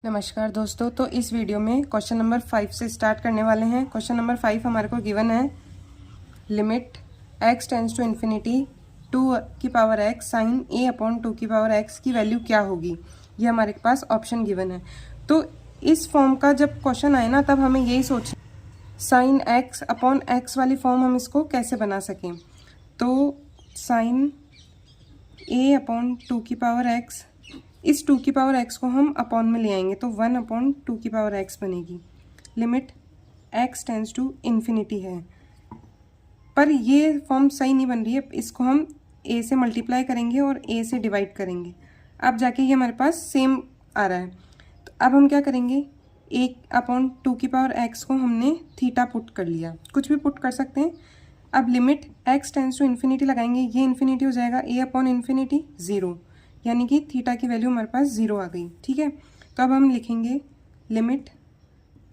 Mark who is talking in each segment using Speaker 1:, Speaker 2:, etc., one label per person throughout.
Speaker 1: नमस्कार दोस्तों, तो इस वीडियो में क्वेश्चन नंबर 5 से स्टार्ट करने वाले हैं। क्वेश्चन नंबर 5 हमारे को गिवन है, limit x tends to infinity 2 की power x sine a upon 2 की पावर x की वैल्यू क्या होगी, ये हमारे पास ऑप्शन गिवन है। तो इस फॉर्म का जब क्वेश्चन आए ना, तब हमें यही सोचना साइन x अपॉन x वाली फॉर्म हम इसको कैसे बना सकें। तो साइन a अपॉन 2 की पावर x, इस 2 की पावर x को हम अपॉन में ले आएंगे तो 1 अपॉन 2 की पावर x बनेगी। Limit x tends to infinity है, पर ये फॉर्म सही नहीं बन रही है। इसको हम a से मल्टीप्लाई करेंगे और a से डिवाइड करेंगे, अब जाके ये हमारे पास सेम आ रहा है। तो अब हम क्या करेंगे, 1 अपॉन 2 की पावर x को हमने थीटा पुट कर लिया, कुछ भी पुट कर सकते हैं। अब limit x tends to infinity लगाएंगे, ये इन्फिनिटी हो जाएगा a अपॉन इन्फिनिटी 0, यानी कि थीटा की वैल्यू हमारे पास 0 आ गई। ठीक है, तो अब हम लिखेंगे limit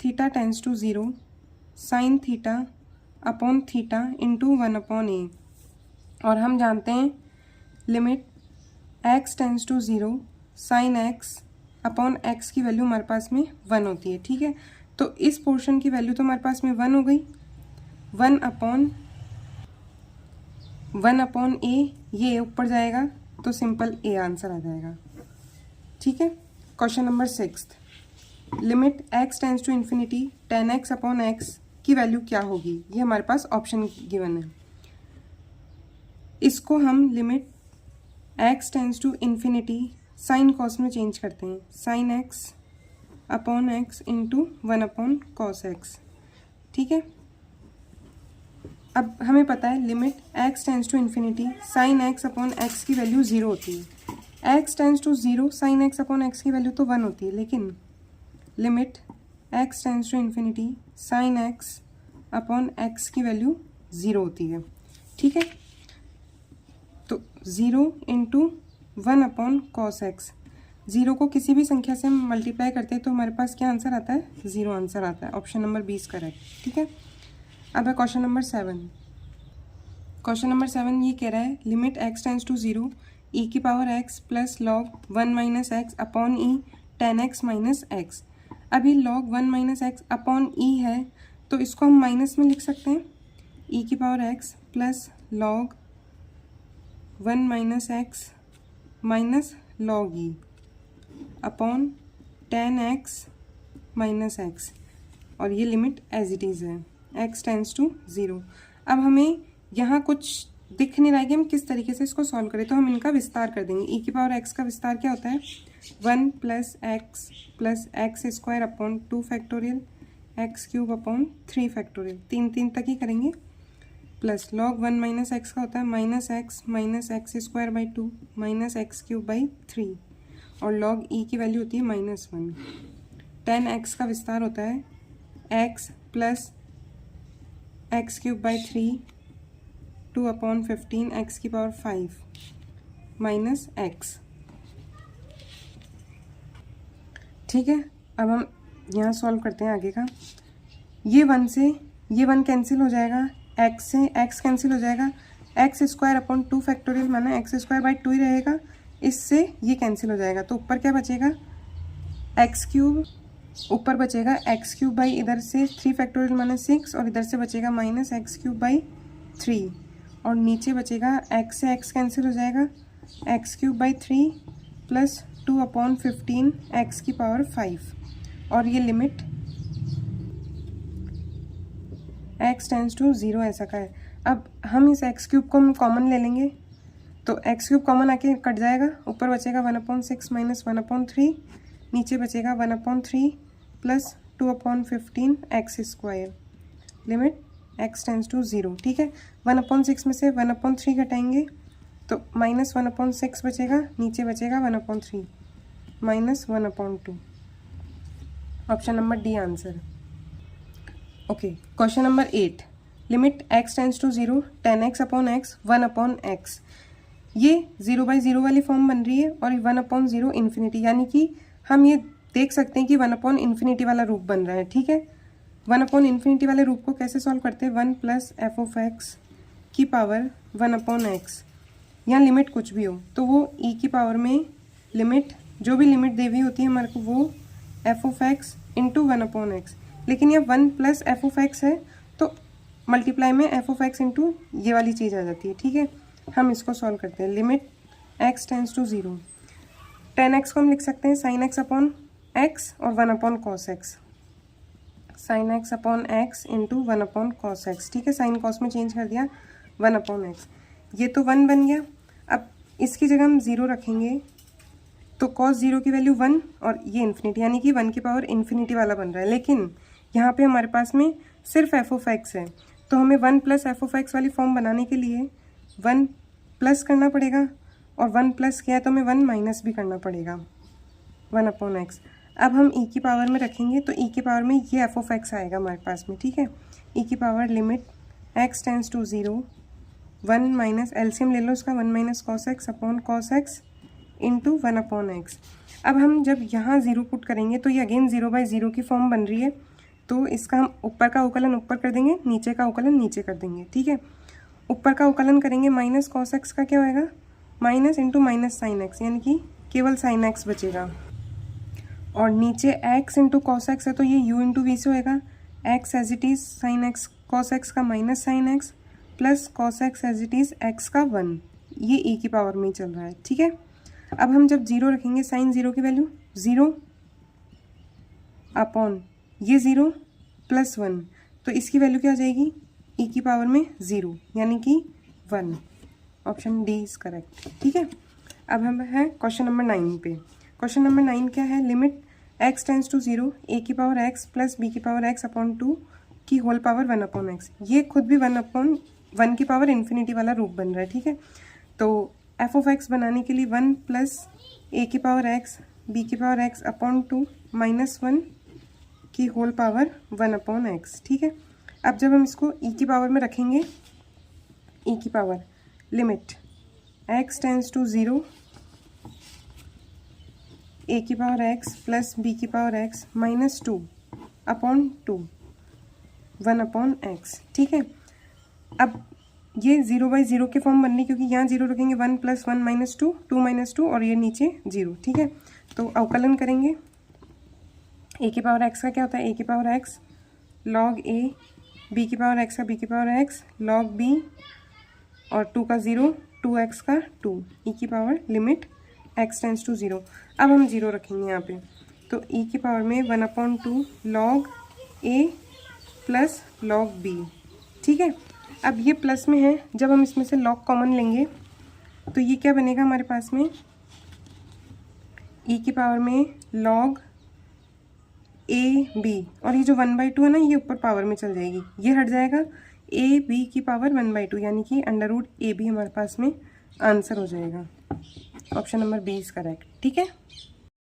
Speaker 1: theta tends to 0 sine theta upon theta into 1 upon a, और हम जानते हैं limit x tends to 0 sine x upon x की वैल्यू हमारे पास में 1 होती है। ठीक है, तो इस पोर्शन की वैल्यू तो हमारे पास में 1 हो गई, 1 अपॉन ए, ये ऊपर जाएगा तो सिंपल ए आंसर आ जाएगा। ठीक है, question number 6, limit x tends to infinity 10x upon x की वैल्यू क्या होगी, ये हमारे पास ऑप्शन गिवन है। इसको हम limit x tends to infinity sine cos में चेंज करते हैं, sine x upon x into 1 upon cos x। ठीक है, अब हमें पता है limit x tends to infinity sine x upon x की वैल्यू 0 होती है। x tends to 0 sine x upon x की वैल्यू तो 1 होती है, लेकिन limit x tends to infinity sine x upon x की वैल्यू 0 होती है। ठीक है, तो 0 इंटू 1 अपॉन कॉस x, 0 को किसी भी संख्या से हम मल्टीप्लाई करते हैं तो हमारे पास क्या आंसर आता है, 0 आंसर आता है। Option number 20 correct. ठीक है, अब है क्वेश्चन नंबर 7। क्वेश्चन नंबर 7 ये कह रहा है, limit x tends to 0 e की power x plus log 1 minus x upon e 10x minus x. अभी log 1 minus x upon e है, तो इसको हम माइनस में लिख सकते हैं, e की power x plus log 1 minus x minus log ई अपॉन 10x माइनस एक्स, और ये लिमिट एज इट इज़ है, x टेंस टू 0। अब हमें यहाँ कुछ दिख नहीं रहा है कि हम किस तरीके से इसको सॉल्व करें, तो हम इनका विस्तार कर देंगे। e की पावर x का विस्तार क्या होता है, 1 plus x square upon 2 factorial x cube upon 3 factorial, 3 तक ही करेंगे, प्लस लॉग 1 माइनस एक्स का होता है minus x square by 2 minus x cube by 3, और लॉग e की वैल्यू होती है -1। 10x का विस्तार होता है x plus x cube by 3 2 upon 15 x की पावर 5 माइनस एक्स। ठीक है, अब हम यहाँ सॉल्व करते हैं आगे का। ये 1 से ये 1 कैंसिल हो जाएगा, x से x कैंसिल हो जाएगा, एक्स स्क्वायर अपॉन 2 फैक्टोरियल माना एक्स स्क्वायर बाई 2 ही रहेगा, इससे ये कैंसिल हो जाएगा, तो ऊपर क्या बचेगा, एक्स क्यूब, ऊपर बचेगा एक्स क्यूब बाई इधर से 3 फैक्टोरियल माना 6, और इधर से बचेगा माइनस एक्स क्यूब बाई 3, और नीचे बचेगा x से x कैंसिल हो जाएगा, x cube by 3 plus 2 upon 15 x की पावर 5, और ये लिमिट x टेंस टू 0 ऐसा का है। अब हम इस एक्स क्यूब को हम कॉमन ले लेंगे, तो एक्स क्यूब कॉमन आके कट जाएगा, ऊपर बचेगा 1 अपॉन 6 माइनस 1 अपॉन 3, नीचे बचेगा 1 upon 3 plus 2 upon 15 x squared, limit x tends to 0। ठीक है, 1 अपॉन 6 में से 1 अपॉन 3 घटाएंगे तो माइनस 1 अपॉन 6 बचेगा, नीचे बचेगा 1 upon 3 minus 1 upon 2। Option number D answer. Okay, question number 8, limit x tends to 0 10x upon x 1 upon x, ये 0/0 वाली फॉर्म बन रही है, और 1 अपॉन 0 इन्फिनिटी, यानी कि हम ये देख सकते हैं कि 1 अपॉन इन्फिनिटी वाला रूप बन रहा है। ठीक है, 1 अपॉन इन्फिनिटी वाले रूप को कैसे सॉल्व करते हैं, 1 प्लस एफ ऑफ एक्स की पावर 1 अपॉन एक्स, यहाँ लिमिट कुछ भी हो तो वो e की पावर में लिमिट जो भी लिमिट दी हुई होती है हमारे को वो F of x into 1/x, लेकिन ये 1 प्लस एफ ऑफ एक्स है तो मल्टीप्लाई में एफ ऑफ एक्स इंटू ये वाली चीज़ आ जाती है, ठीक है। हम इसको सॉल्व करते हैं। Limit x tends to 0, tan x को हम लिख सकते हैं sin x अपॉन x और 1/cos x, sin x upon x into 1/cos x, ठीक है। साइन कॉस में चेंज कर दिया 1/x, ये तो 1 बन गया। अब इसकी जगह हम 0 रखेंगे तो cos 0 की वैल्यू 1 और ये इन्फिनिटी, यानी कि 1 की पावर इन्फिनिटी वाला बन रहा है। लेकिन यहाँ पे हमारे पास में सिर्फ एफ ऑफ एक्स है, तो हमें 1 प्लस एफ ऑफ एक्स वाली फॉर्म बनाने के लिए 1 प्लस करना पड़ेगा, और 1 प्लस किया तो हमें 1 माइनस भी करना पड़ेगा 1/x। अब हम e की पावर में रखेंगे तो e की पावर में ये एफ ऑफ एक्स आएगा हमारे पास में, ठीक है। e की power limit x tends to 0, 1 minus LCM ले लो उसका, 1 minus cos x upon cos x into 1/x। अब हम जब यहाँ 0 पुट करेंगे तो ये अगेन 0/0 की फॉर्म बन रही है, तो इसका हम ऊपर का अवकलन ऊपर कर देंगे, नीचे का अवकलन नीचे कर देंगे, ठीक है। ऊपर का अवकलन करेंगे, माइनस कॉस एक्स का क्या होएगा, minus into minus sine x, यानी कि केवल साइन एक्स बचेगा। और नीचे x इंटू कॉस एक्स है तो ये u इंटू वी से होएगा, x as it is sine x cos x का minus sine x plus cos x as it is x का 1, ये e की पावर में ही चल रहा है, ठीक है। अब हम जब 0 रखेंगे, साइन 0 की वैल्यू 0 अपॉन ये 0 प्लस 1, तो इसकी वैल्यू क्या हो जाएगी, e की पावर में 0, यानी कि 1। ऑप्शन डी इज करेक्ट, ठीक है। अब हम हैं क्वेश्चन नंबर 9 पे। क्वेश्चन नंबर 9 क्या है, limit x tends to 0, a की पावर x प्लस b की पावर x अपॉन 2 की होल पावर 1/x। ये खुद भी 1/1 की पावर इन्फिनिटी वाला रूप बन रहा है, ठीक है। तो एफ ऑफ एक्स बनाने के लिए 1 प्लस a की पावर x b की पावर x अपॉन 2 माइनस 1 की होल पावर 1/x, ठीक है। अब जब हम इसको e की पावर में रखेंगे, e की power limit x tends to 0, a की पावर x प्लस b की power x minus 2 upon 2 1/x, ठीक है। अब ये 0/0 की फॉर्म बननी, क्योंकि यहाँ 0 रखेंगे, 1 प्लस 1 माइनस 2, 2 माइनस 2 और ये नीचे 0, ठीक है। तो अवकलन करेंगे, a की पावर x का क्या होता है, a की power x log a, b की पावर x का b की पावर x log b और 2 का 0, 2x का 2, e की power limit x tends to 0। अब हम 0 रखेंगे यहाँ पे, तो e की पावर में 1/2 log a plus log b, ठीक है। अब ये प्लस में है, जब हम इसमें से log कॉमन लेंगे तो ये क्या बनेगा हमारे पास में, e की पावर में log a b, और ये जो 1/2 है ना, ये ऊपर पावर में चल जाएगी, ये हट जाएगा, a b की पावर 1/2, यानी कि √ab हमारे पास में आंसर हो जाएगा। Option number B is correct, ठीक है।